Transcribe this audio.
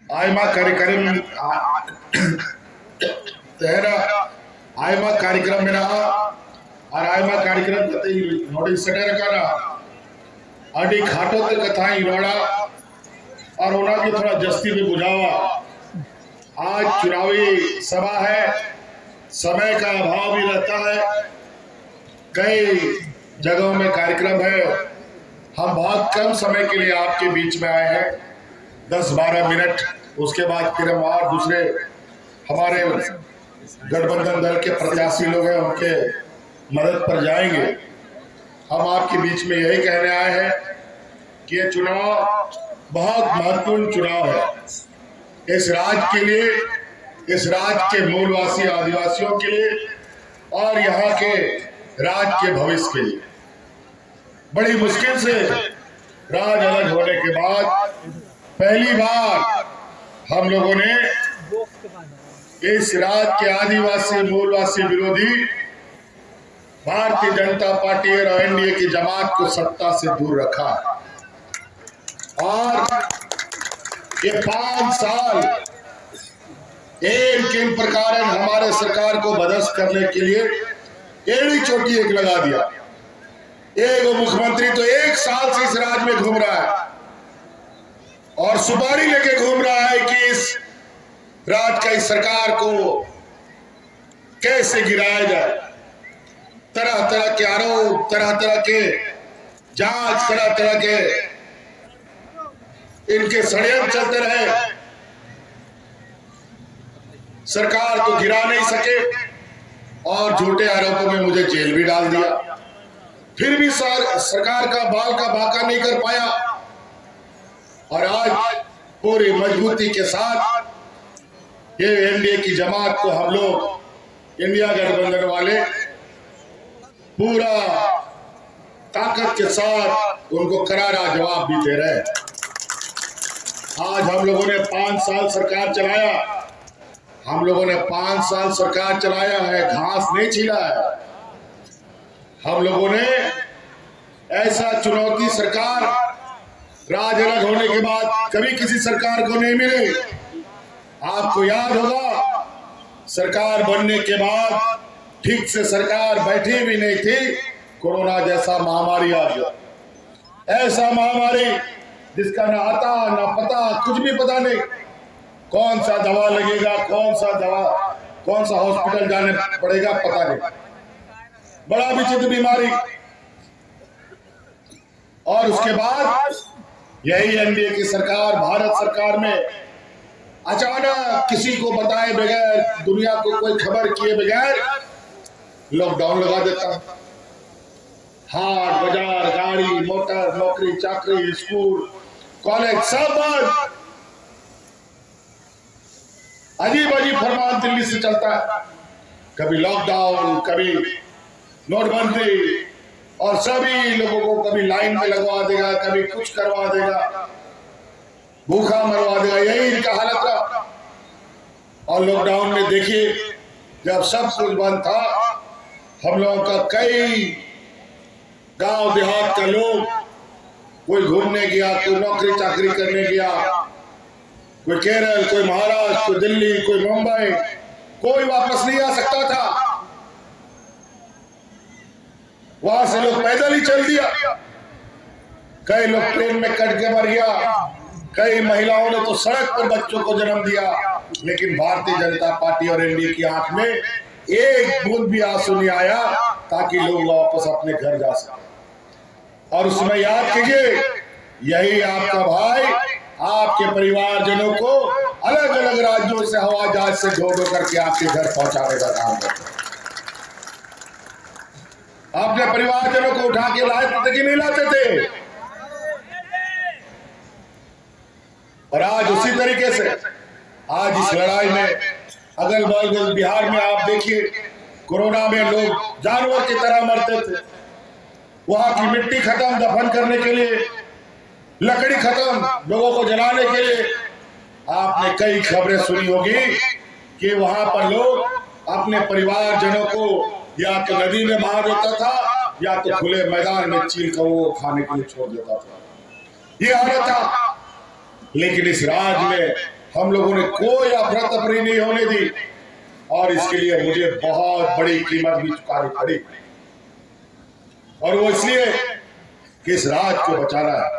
आयमा कार्यक्रम तेरा आयमा कार्यक्रम में रहा और आयमा कार्यक्रम कते नोटिस सटे रखा ना अड़ी खाटो ते कथाई रोड़ा और उन्हें की थोड़ा जस्ती भी बुझावा। आज चुनावी सभा है, समय का अभाव भी रहता है, कई जगहों में कार्यक्रम है। हम बहुत कम समय के लिए आपके बीच में आए हैं, 10-12 मिनट। उसके बाद फिर हम और दूसरे हमारे गठबंधन दल के प्रत्याशी लोग हैं, उनके मदद पर जाएंगे। हम आपके बीच में यही कहने आए हैं कि ये चुनाव बहुत महत्वपूर्ण चुनाव है इस राज्य के लिए, इस राज्य के मूलवासी आदिवासियों के लिए और यहाँ के राज्य के भविष्य के लिए। बड़ी मुश्किल से राज अलग होने के बाद पहली बार हम लोगों ने इस राज्य के आदिवासी मूलवासी विरोधी भारतीय जनता पार्टी और एनडीए की जमात को सत्ता से दूर रखा और ये 5 साल इन प्रकार हमारे सरकार को बदस्त करने के लिए एड़ी चोटी एक लगा दिया। एक मुख्यमंत्री तो 1 साल से इस राज्य में घूम रहा है और सुपारी लेके घूम रहा है कि इस राज्य का इस सरकार को कैसे गिराया जाए। तरह तरह के आरोप, तरह तरह के जांच, तरह तरह के इनके षड्यंत्र चलते रहे। सरकार तो गिरा नहीं सके और झूठे आरोपों में मुझे जेल भी डाल दिया। फिर भी सरकार का बाल का बाका नहीं कर पाया और आज पूरी मजबूती के साथ ये एनडीए की जमात को हम लोग इंडिया गठबंधन वाले पूरा ताकत के साथ उनको करारा जवाब भी दे रहे हैं। आज हम लोगों ने 5 साल सरकार चलाया, हम लोगों ने 5 साल सरकार चलाया है, घास नहीं छीला है। हम लोगों ने ऐसा चुनौती सरकार राज अलग होने के बाद कभी किसी सरकार को नहीं मिली। आपको याद होगा सरकार बनने के बाद ठीक से सरकार बैठी भी नहीं थी, कोरोना जैसा महामारी आ गया। ऐसा महामारी जिसका ना आता ना पता, कुछ भी पता नहीं, कौन सा दवा लगेगा, कौन सा हॉस्पिटल जाने पड़ेगा, पता नहीं। बड़ा विचित्र बीमारी। और उसके बाद यही एनडीए की सरकार, भारत सरकार में अचानक किसी को बताए बगैर, दुनिया को कोई खबर किए बगैर लॉकडाउन लगा देता है। हाट बाजार, गाड़ी मोटर, नौकरी चाकरी, स्कूल कॉलेज सब बंद। अजीब अजीब फरमान दिल्ली से चलता है, कभी लॉकडाउन, कभी नोटबंदी और सभी लोगों को कभी लाइन में लगवा देगा, कभी कुछ करवा देगा, भूखा मरवा देगा, यही इनका हालत था। और लॉकडाउन में देखिए जब सब कुछ बंद था, हम लोगों का कई गांव देहात का लोग, कोई घूमने गया, कोई नौकरी चाकरी करने गया, कोई केरल, कोई महाराष्ट्र, कोई दिल्ली, कोई मुंबई, कोई वापस नहीं आ सकता था। वहां से लोग पैदल ही चल दिया। कई लोग ट्रेन में कट के मर गया, कई महिलाओं ने तो सड़क पर बच्चों को जन्म दिया। लेकिन भारतीय जनता पार्टी और एनडीए की आंख में एक बूंद भी आंसू नहीं आया ताकि लोग वापस अपने घर जा सके। और उसमें याद कीजिए, यही आपका भाई आपके परिवारजनों को अलग अलग राज्यों से हवाई जहाज से ढो ढो करके आपके घर पहुंचाने का काम करते हैं। अपने परिवारजनों को उठा के लाए थे कि नहीं लाते थे? और आज उसी तरीके से आज इस लड़ाई में अगल बगल बिहार में आप देखिए, कोरोना में लोग जानवर की तरह मरते थे। वहां की मिट्टी खत्म, दफन करने के लिए लकड़ी खत्म, लोगों को जलाने के लिए। आपने कई खबरें सुनी होगी कि वहां पर लोग अपने परिवारजनों को या तो नदी में मार देता था या तो खुले मैदान में चील कर वो खाने के लिए छोड़ देता था। ये हालत था। लेकिन इस राज में हम लोगों ने कोई अफरा तफरी नहीं होने दी और इसके लिए मुझे बहुत बड़ी कीमत भी चुकानी पड़ी और वो इसलिए कि इस राज को बचाना है।